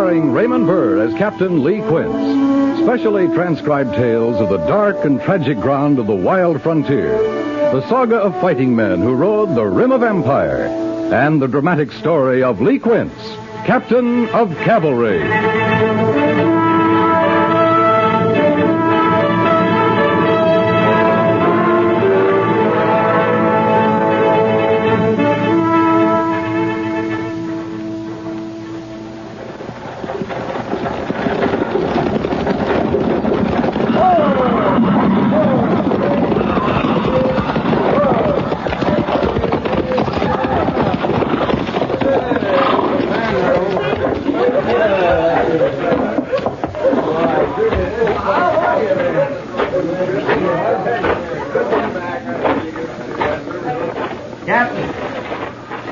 starring Raymond Burr as Captain Lee Quince. Specially transcribed tales of the dark and tragic ground of the wild frontier. The saga of fighting men who rode the rim of empire. And the dramatic story of Lee Quince, Captain of Cavalry.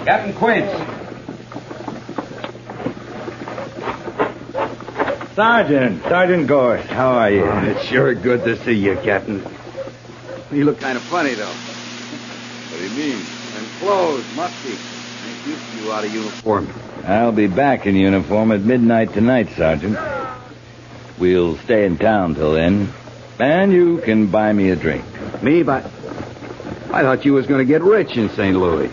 Captain Quince. Sergeant Gorse, how are you? Oh, it's sure good to see you, Captain. You look kind of funny, though. What do you mean? And clothes, musty. Ain't used to you out of uniform. I'll be back in uniform at midnight tonight, Sergeant. We'll stay in town till then, and you can buy me a drink. Me? But I thought you was going to get rich in St. Louis.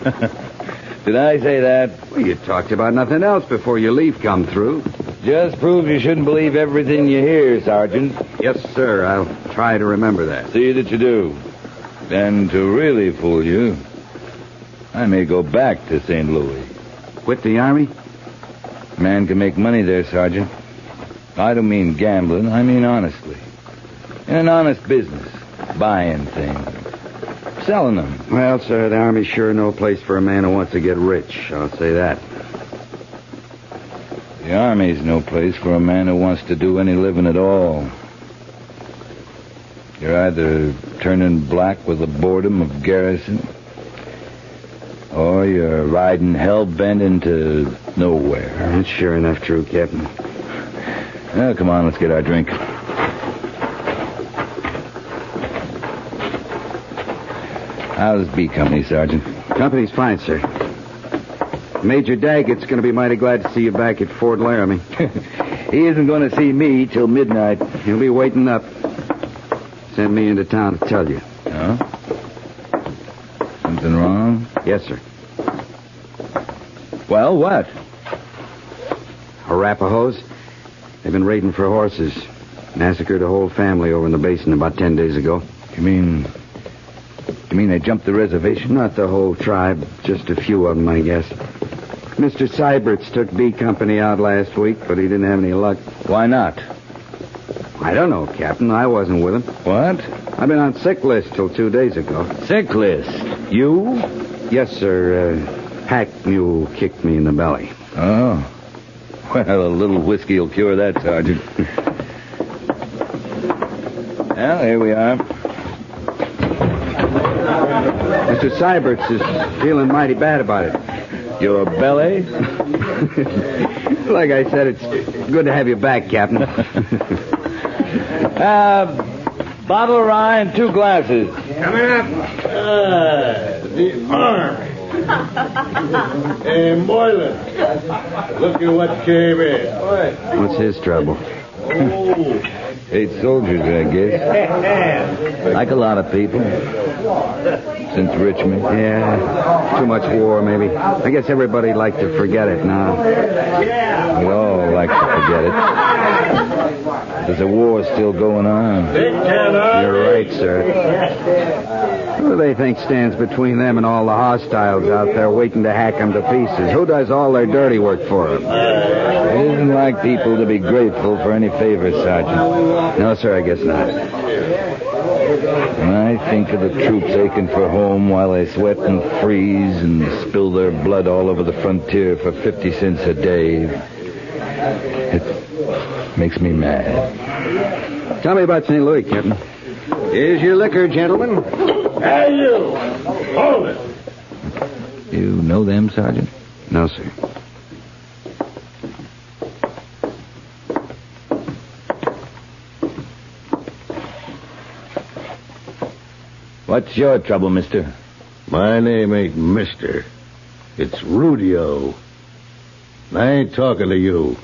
Did I say that? Well, you talked about nothing else before your leave come through. Just proves you shouldn't believe everything you hear, Sergeant. Yes, sir. I'll try to remember that. See that you do. And to really fool you, I may go back to St. Louis. Quit the Army? Man can make money there, Sergeant. I don't mean gambling. I mean honestly. In an honest business. Buying things. Selling them. Well, sir, the Army's sure no place for a man who wants to get rich. I'll say that. The Army's no place for a man who wants to do any living at all. You're either turning black with the boredom of garrison, or you're riding hell-bent into nowhere. That's sure enough true, Captain. Well, come on, let's get our drink. How's B Company, Sergeant? Company's fine, sir. Major Daggett's going to be mighty glad to see you back at Fort Laramie. He isn't going to see me till midnight. He'll be waiting up. Sent me into town to tell you. Oh? Something wrong? Yes, sir. Well, what? Arapahoes. They've been raiding for horses. Massacred a whole family over in the basin about 10 days ago. You mean they jumped the reservation? Not the whole tribe. Just a few of them, I guess. Mr. Seiberts took B Company out last week, but he didn't have any luck. Why not? I don't know, Captain. I wasn't with him. What? I've been on sick list till 2 days ago. Sick list? You? Yes, sir. Pack mule kicked me in the belly. Oh. Well, a little whiskey will cure that, Sergeant. Well, here we are. Mr. Seiberts is feeling mighty bad about it. Your belly? Like I said, it's good to have you back, Captain. Bottle of rye and 2 glasses. Coming up. The arm. Hey, Moyles. Look at what came in. What's his trouble? Oh. 8 soldiers, I guess. Like a lot of people. Since Richmond. Yeah, too much war, maybe. I guess everybody'd like to forget it now. We all like to forget it. There's a war still going on. You're right, sir. Who do they think stands between them and all the hostiles out there waiting to hack them to pieces? Who does all their dirty work for them? It isn't like people to be grateful for any favors, Sergeant. No, sir, I guess not. When I think of the troops aching for home while they sweat and freeze and spill their blood all over the frontier for 50 cents a day, it makes me mad. Tell me about St. Louis, Captain. Here's your liquor, gentlemen. Hey, you. Hold it. You know them, Sergeant? No, sir. What's your trouble, mister? My name ain't Mister. It's Rudio. I ain't talking to you.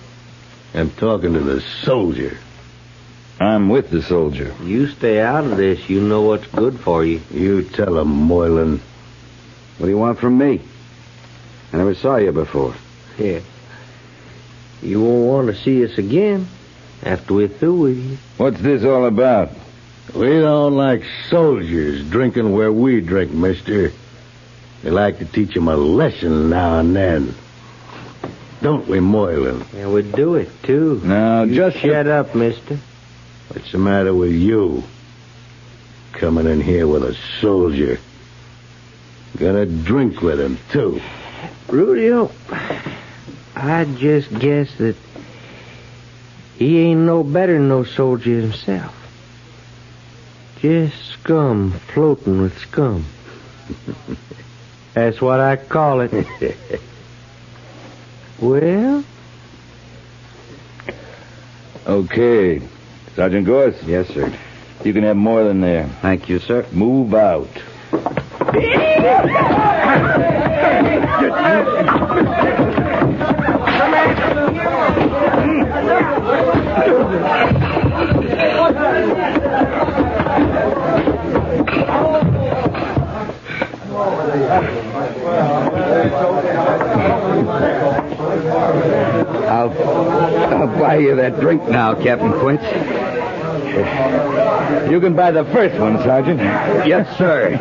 I'm talking to the soldier. I'm with the soldier. You stay out of this. You know what's good for you. You tell him, Moylan. What do you want from me? I never saw you before. Yeah. You won't want to see us again after we're through with you. What's this all about? We don't like soldiers drinking where we drink, mister. We like to teach them a lesson now and then. Don't we, Moylan? Yeah, we do it, too. Now, You just shut up, mister. What's the matter with you? Coming in here with a soldier. Gonna drink with him, too. Rudio, I just guess that he ain't no better than no soldier himself. Just scum floating with scum. That's what I call it. Well? Okay. Sergeant Gorse? Yes, sir. You can have more than there. Thank you, sir. Move out. I'll buy you that drink now, Captain Quince. You can buy the first one, Sergeant. Yes, sir.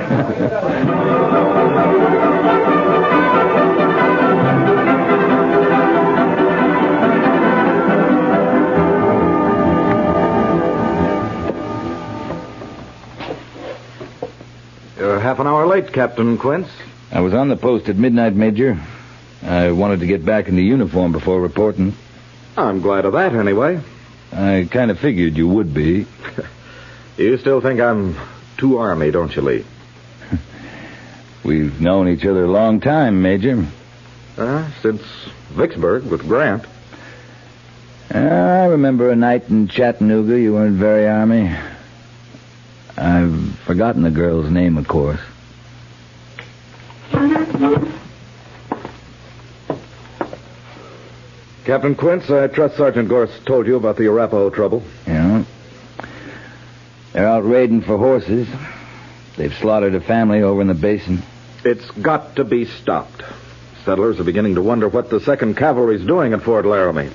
You're half an hour late, Captain Quince. I was on the post at midnight, Major. I wanted to get back into uniform before reporting. I'm glad of that, anyway. I kind of figured you would be. You still think I'm too Army, don't you, Lee? We've known each other a long time, Major. Since Vicksburg with Grant. I remember a night in Chattanooga. You weren't very Army. I've forgotten the girl's name, of course. Captain Quince, I trust Sergeant Gorse told you about the Arapaho trouble. Yeah. They're out raiding for horses. They've slaughtered a family over in the basin. It's got to be stopped. Settlers are beginning to wonder what the 2nd Cavalry's doing at Fort Laramie.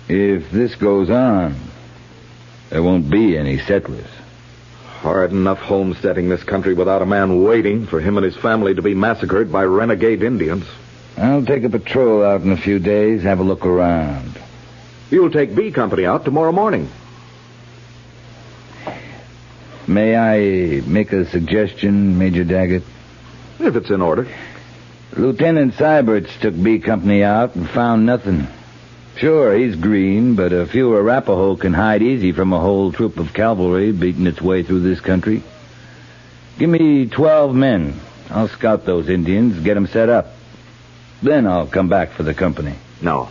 If this goes on, there won't be any settlers. Hard enough homesteading this country without a man waiting for him and his family to be massacred by renegade Indians. I'll take a patrol out in a few days, have a look around. You'll take B Company out tomorrow morning. May I make a suggestion, Major Daggett? If it's in order. Lieutenant Seiberts took B Company out and found nothing. Sure, he's green, but a few Arapaho can hide easy from a whole troop of cavalry beating its way through this country. Give me 12 men. I'll scout those Indians, get them set up. Then I'll come back for the company. No,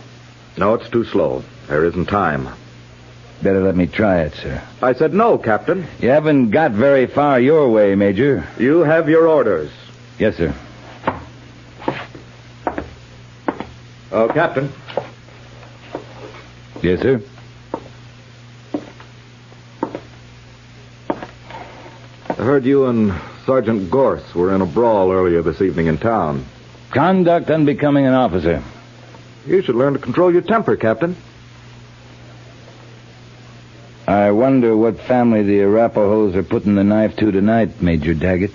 it's too slow. There isn't time. Better let me try it, sir. I said no, Captain. You haven't got very far your way, Major. You have your orders. Yes, sir. Oh, Captain. Yes, sir. I heard you and Sergeant Gorse were in a brawl earlier this evening in town. Conduct unbecoming an officer. You should learn to control your temper, Captain. I wonder what family the Arapahoes are putting the knife to tonight, Major Daggett.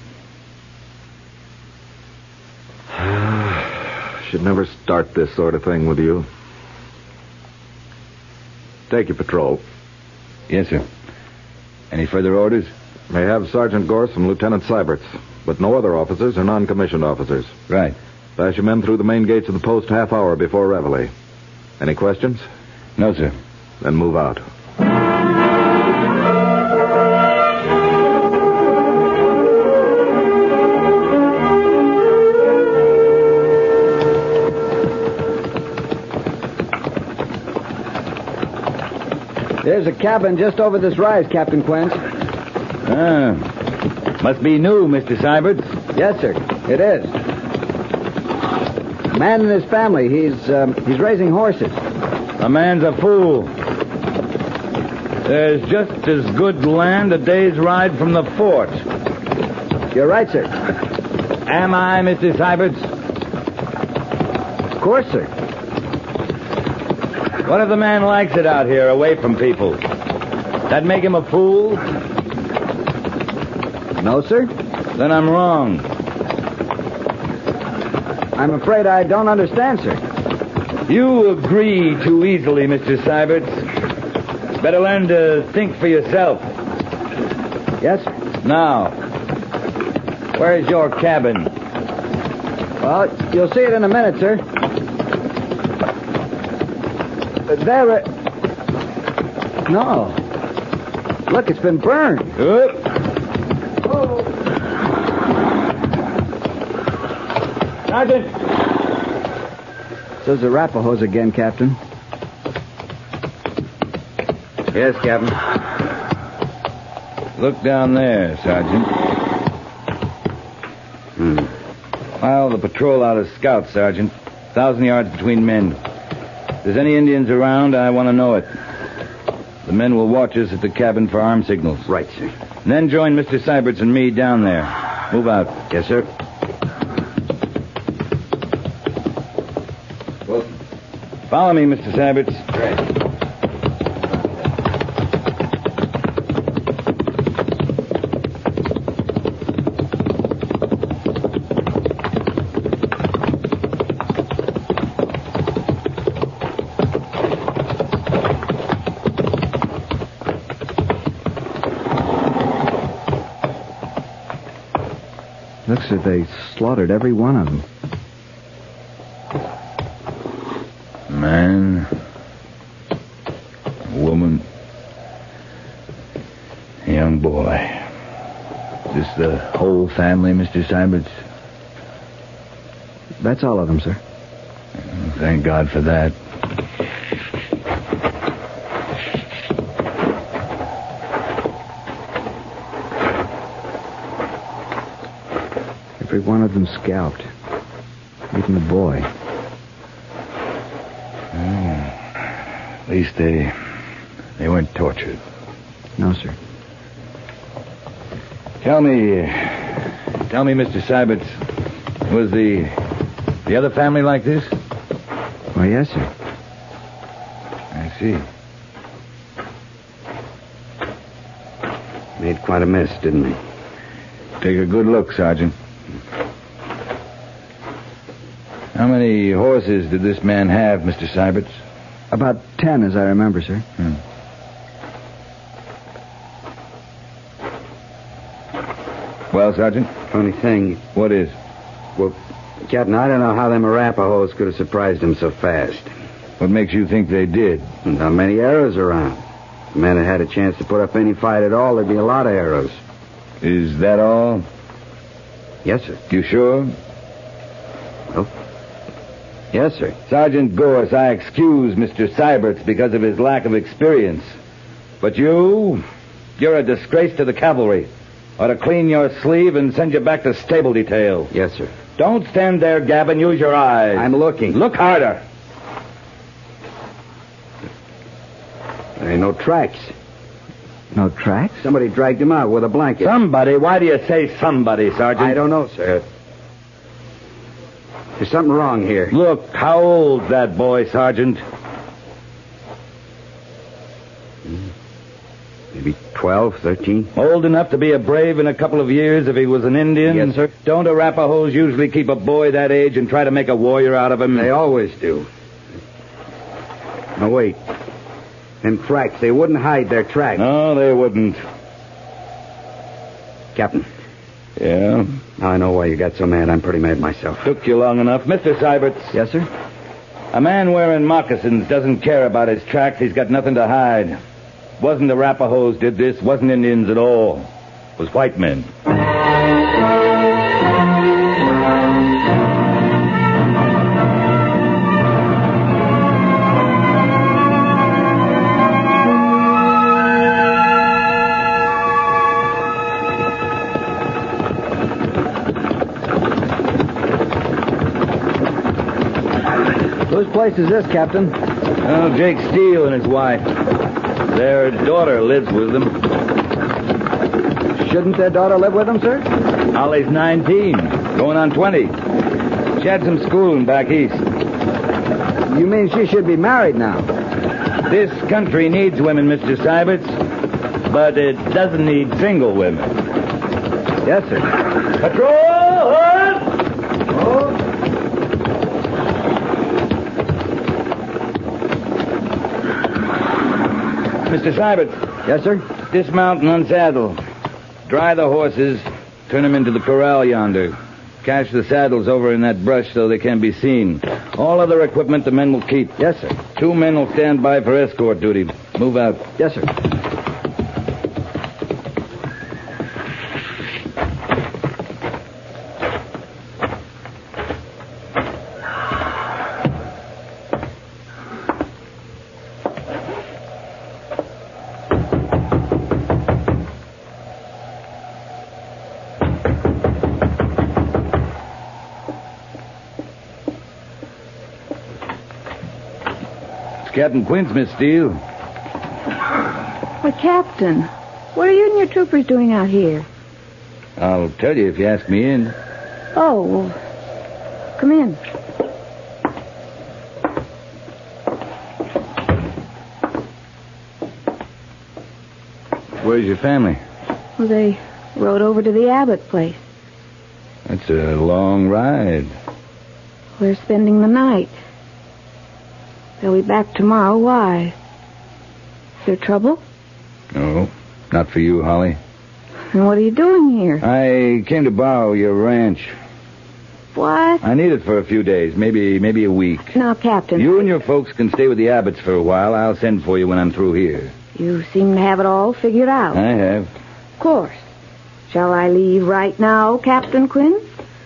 Should never start this sort of thing with you. Take your patrol. Yes, sir. Any further orders? May have Sergeant Gorse and Lieutenant Seiberts, but no other officers or non-commissioned officers. Right. Pass your men through the main gates of the post half hour before reveille. Any questions? No, sir. Then move out. There's a cabin just over this rise, Captain Quince. Must be new, Mr. Seiberts. Yes, sir. It is. A man and his family. He's raising horses. The man's a fool. There's just as good land a day's ride from the fort. You're right, sir. Am I, Mr. Seiberts? Of course, sir. What if the man likes it out here, away from people? That make him a fool? No, sir. Then I'm wrong. I'm afraid I don't understand, sir. You agree too easily, Mr. Seiberts. Better learn to think for yourself. Yes, sir. Now, where's your cabin? Well, you'll see it in a minute, sir. There. No. Look, it's been burned. Good. Oh. Sergeant! Those Arapahoes again, Captain. Yes, Captain. Look down there, Sergeant. File the patrol out as scouts, Sergeant. 1,000 yards between men. If there's any Indians around, I want to know it. The men will watch us at the cabin for arm signals. Right, sir. And then join Mr. Seiberts and me down there. Move out. Yes, sir. Follow me, Mr. Seiberts. Right. Looks as if they slaughtered every one of them. Man, woman, young boy. Is this the whole family, Mr. Seiberts? That's all of them, sir. Thank God for that. Every one of them scalped. Even the boy. At least they weren't tortured. No, sir. Tell me, Mr. Seiberts, was the other family like this? Oh, yes, sir. I see. Made quite a mess, didn't he? Take a good look, Sergeant. How many horses did this man have, Mr. Seiberts? About 10, as I remember, sir. Well, Sergeant? Funny thing. What is? Well, Captain, I don't know how them Arapahoes could have surprised him so fast. What makes you think they did? Not many arrows around. If the men had had a chance to put up any fight at all, there'd be a lot of arrows. Is that all? Yes, sir. You sure? Oh. Yes, sir. Sergeant Gorse, I excuse Mr. Seiberts because of his lack of experience. But you're a disgrace to the cavalry. Ought to clean your sleeve and send you back to stable detail. Yes, sir. Don't stand there, Gavin. Use your eyes. I'm looking. Look harder. There ain't no tracks. No tracks? Somebody dragged him out with a blanket. Somebody? Why do you say somebody, Sergeant? I don't know, sir. There's something wrong here. Look, how old's that boy, Sergeant? Maybe 12, 13. Old enough to be a brave in a couple of years if he was an Indian? Yes, sir. Don't Arapahoes usually keep a boy that age and try to make a warrior out of him? They always do. No, wait. Them tracks, they wouldn't hide their tracks. No, they wouldn't. Captain. Yeah? Now I know why you got so mad. I'm pretty mad myself. Took you long enough. Mr. Seiberts. Yes, sir? A man wearing moccasins doesn't care about his tracks. He's got nothing to hide. Wasn't the Arapahoes did this. Wasn't Indians at all. It was white men. Whose place is this, Captain? Oh, Jake Steele and his wife. Their daughter lives with them. Shouldn't their daughter live with them, sir? Holly's 19, going on 20. She had some schooling back east. You mean she should be married now? This country needs women, Mr. Seiberts, but it doesn't need single women. Yes, sir. Patrol! Oh. Mr. Seiberts. Yes, sir? Dismount and unsaddle. Dry the horses. Turn them into the corral yonder. Cache the saddles over in that brush so they can't be seen. All other equipment the men will keep. Yes, sir. 2 men will stand by for escort duty. Move out. Yes, sir. Captain Quince, Miss Steele. Well, Captain, what are you and your troopers doing out here? I'll tell you if you ask me in. Oh, well, come in. Where's your family? Well, they rode over to the Abbott place. That's a long ride. We're spending the night. They'll be back tomorrow. Why? Is there trouble? No, not for you, Holly. And what are you doing here? I came to borrow your ranch. What? I need it for a few days, maybe a week. Now, Captain. You and your folks can stay with the Abbotts for a while. I'll send for you when I'm through here. You seem to have it all figured out. I have. Of course. Shall I leave right now, Captain Quinn?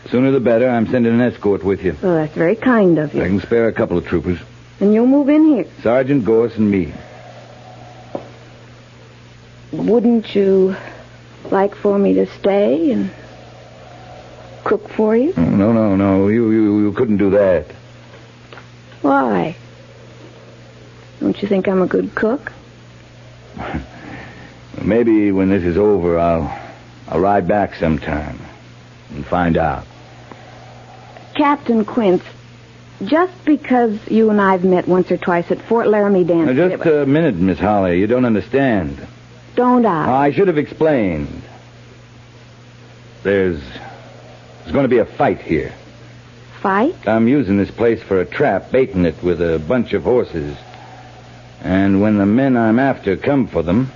Sooner the better. I'm sending an escort with you. Well, that's very kind of you. I can spare a couple of troopers. And you'll move in here. Sergeant Gorse and me. Wouldn't you like for me to stay and cook for you? Oh, no. You couldn't do that. Why? Don't you think I'm a good cook? Maybe when this is over, I'll ride back sometime and find out. Captain Quince, just because you and I've met once or twice at Fort Laramie dance. Now, just a minute, Miss Holly. You don't understand. Don't I? I should have explained. There's going to be a fight here. Fight? I'm using this place for a trap, baiting it with a bunch of horses. And when the men I'm after come for them,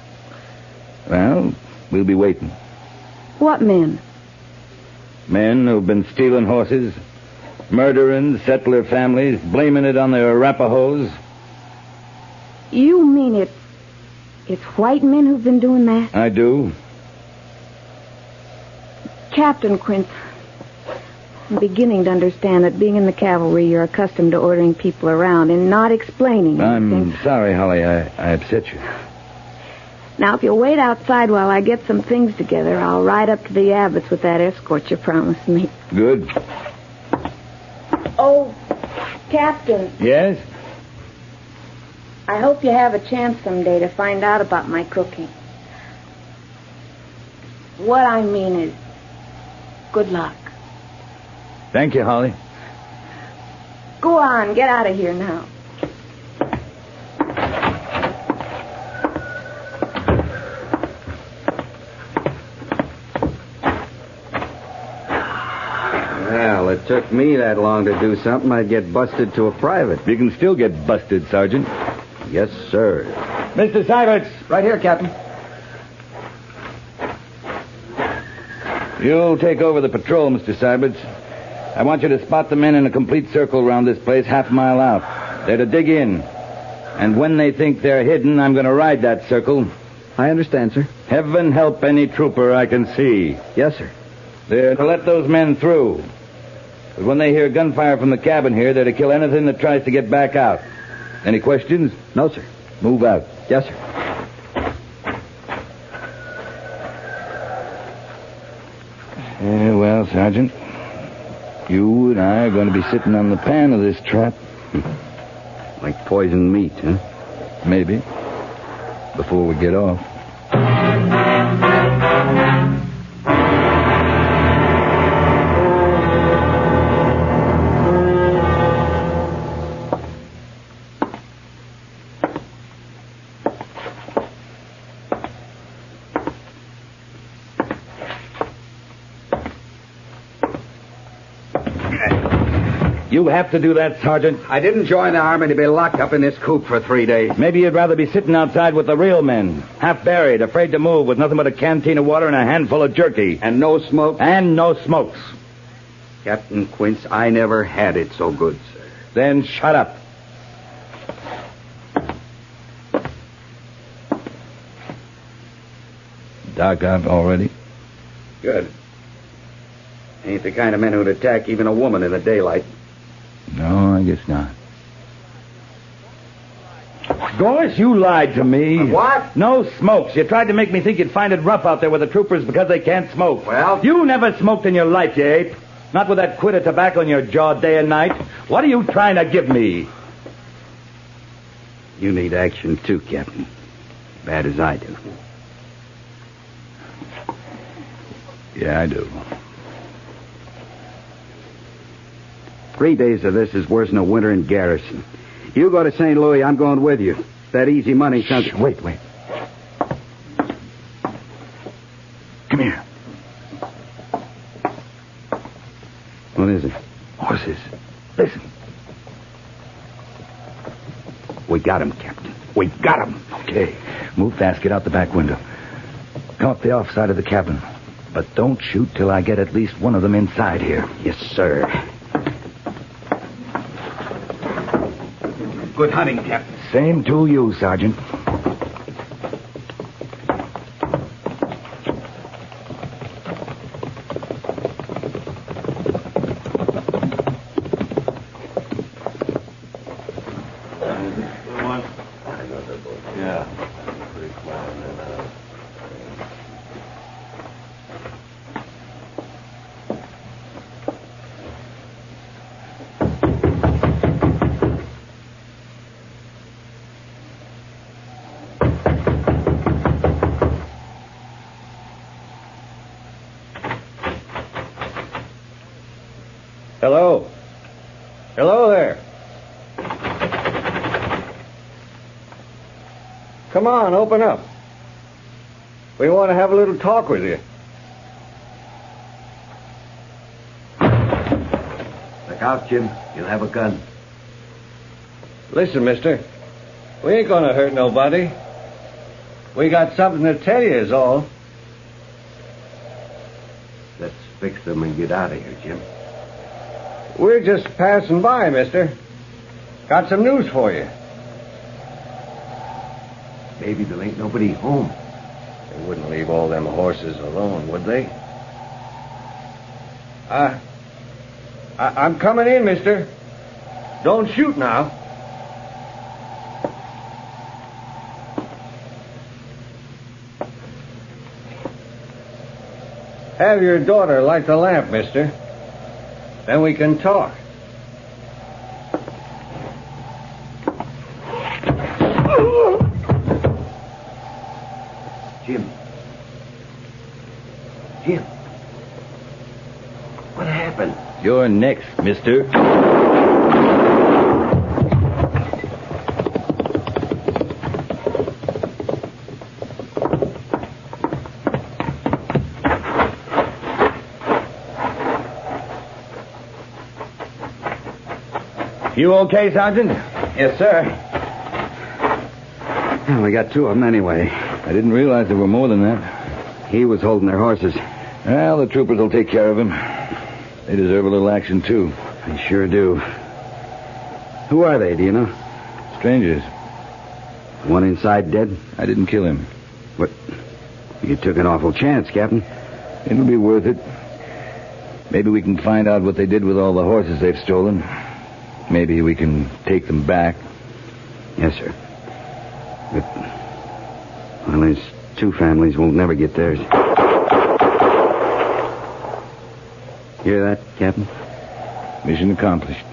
well, we'll be waiting. What men? Men who've been stealing horses, murdering settler families, blaming it on the Arapahoes. You mean it's white men who've been doing that? I do. Captain Quince, I'm beginning to understand that being in the cavalry, you're accustomed to ordering people around and not explaining anything. I'm sorry, Holly. I upset you. Now, if you'll wait outside while I get some things together, I'll ride up to the Abbotts with that escort you promised me. Good. Oh, Captain. Yes? I hope you have a chance someday to find out about my cooking. What I mean is, good luck. Thank you, Holly. Go on, get out of here now. Well, it took me that long to do something. I'd get busted to a private. You can still get busted, Sergeant. Yes, sir. Mr. Seiberts. Right here, Captain. You'll take over the patrol, Mr. Seiberts. I want you to spot the men in a complete circle around this place, half a mile out. They're to dig in. And when they think they're hidden, I'm going to ride that circle. I understand, sir. Heaven help any trooper I can see. Yes, sir. They're to let those men through. But when they hear gunfire from the cabin here, they're to kill anything that tries to get back out. Any questions? No, sir. Move out. Yes, sir. Well, Sergeant, you and I are going to be sitting on the pan of this trap. Like poisoned meat, huh? Maybe. Before we get off. You have to do that, Sergeant. I didn't join the army to be locked up in this coop for 3 days. Maybe you'd rather be sitting outside with the real men. Half buried, afraid to move, with nothing but a canteen of water and a handful of jerky. And no smoke? And no smokes. Captain Quince, I never had it so good, sir. Then shut up. Dark out already? Good. Ain't the kind of men who'd attack even a woman in the daylight. No, I guess not. Gorse, you lied to me. What? No smokes. You tried to make me think you'd find it rough out there with the troopers because they can't smoke. Well? You never smoked in your life, you ape. Not with that quid of tobacco in your jaw day and night. What are you trying to give me? You need action too, Captain. Bad as I do. Yeah, I do. 3 days of this is worse than a winter in garrison. You go to St. Louis, I'm going with you. That easy money sounds... Shh, wait. Come here. What is it? Horses. Listen. We got him, Captain. We got him. Okay. Move fast. Get out the back window. Come up the off side of the cabin. But don't shoot till I get at least one of them inside here. Yes, sir. Good hunting, Captain. Same to you, Sergeant. Hello. Hello there. Come on, open up. We want to have a little talk with you. Look out, Jim. You'll have a gun. Listen, mister. We ain't gonna hurt nobody. We got something to tell you is all. Let's fix them and get out of here, Jim. We're just passing by, mister. Got some news for you. Maybe there ain't nobody home. They wouldn't leave all them horses alone, would they? I'm coming in, mister. Don't shoot now. Have your daughter light the lamp, mister. Then we can talk. Jim. What happened? You're next, mister. You okay, Sergeant? Yes, sir. Well, we got 2 of them anyway. I didn't realize there were more than that. He was holding their horses. Well, the troopers will take care of him. They deserve a little action, too. They sure do. Who are they, do you know? Strangers. One inside dead? I didn't kill him. What? You took an awful chance, Captain. It'll be worth it. Maybe we can find out what they did with all the horses they've stolen. Maybe we can take them back. Yes, sir. But, well, there's 2 families won't never get theirs. Hear that, Captain? Mission accomplished.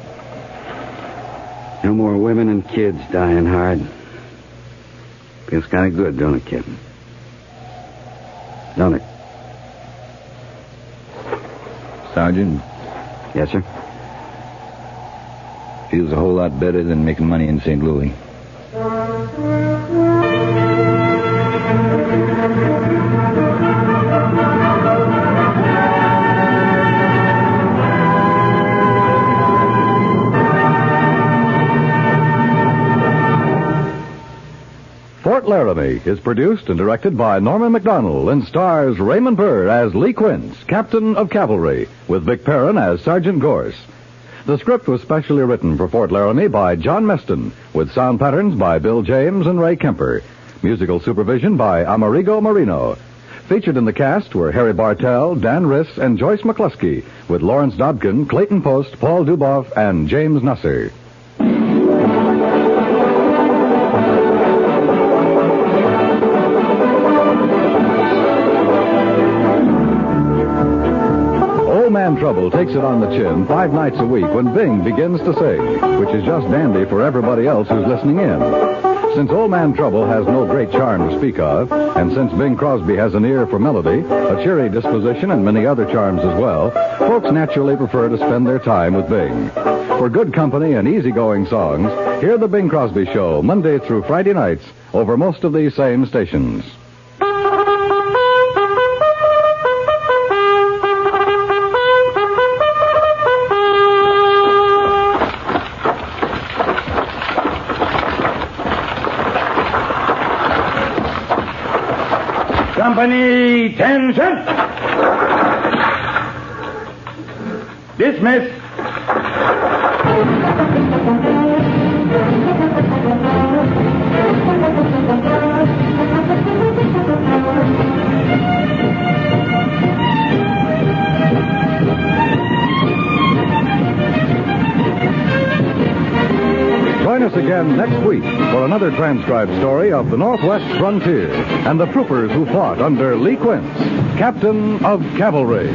No more women and kids dying hard. Feels kind of good, don't it, kid? Don't it? Sergeant, Yes, sir? feels a whole lot better than making money in St. Louis. Fort Laramie is produced and directed by Norman Macdonnell and stars Raymond Burr as Lee Quince, Captain of Cavalry, with Vic Perrin as Sergeant Gorse. The script was specially written for Fort Laramie by John Meston, with sound patterns by Bill James and Ray Kemper. Musical supervision by Amerigo Marino. Featured in the cast were Harry Bartell, Dan Riss, and Joyce McCluskey, with Lawrence Dobkin, Clayton Post, Paul Duboff, and James Nusser. Man Trouble takes it on the chin 5 nights a week when Bing begins to sing, which is just dandy for everybody else who's listening in. Since Old Man Trouble has no great charm to speak of, and since Bing Crosby has an ear for melody, a cheery disposition, and many other charms as well, folks naturally prefer to spend their time with Bing. For good company and easygoing songs, hear The Bing Crosby Show Monday through Friday nights over most of these same stations. Company, attention! Dismiss. Join us again next week for another transcribed story of the Northwest frontier and the troopers who fought under Lee Quince, Captain of Cavalry.